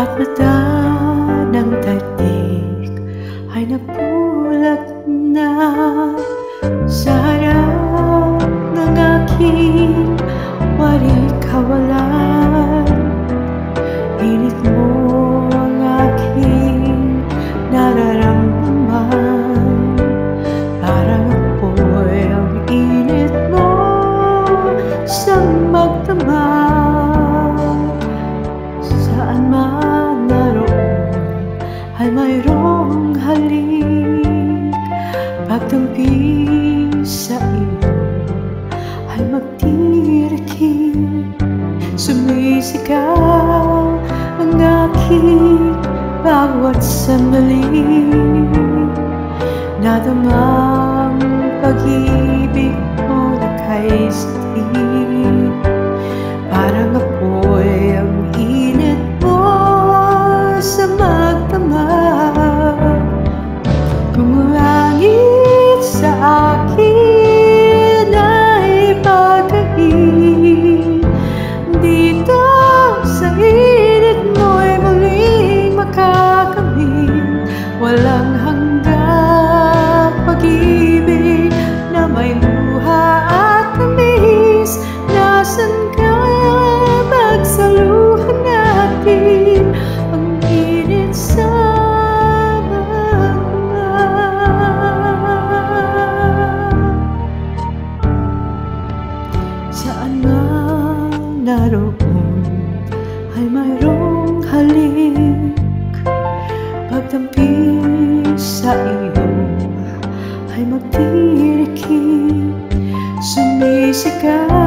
At mata ng daigdig ay nabulag na sa harap ng aking warikawalan. Init mo ang aking nararamdaman, parang apoy ang init mo sa magdamag. Saan man naroon ay mayroong halik, pagtampi sa iyo ay magtiriking. Sumisigaw ang aking bawat sandali, nadamang pag-ibig mo na kay sati. Parang apoy ang init mo sa magdamag. Gumulangit sa akin ay pag-ibig, dito sa init mo'y muling makakamit. Walang hanggang pag-ibig na may luha at tamis. Nasaan ka? Pagsaluhan natin ang init sa magdamag. Saan man naroon ay mayroong halik, pagtampi sa iyo ay magtiriking. Sumisigaw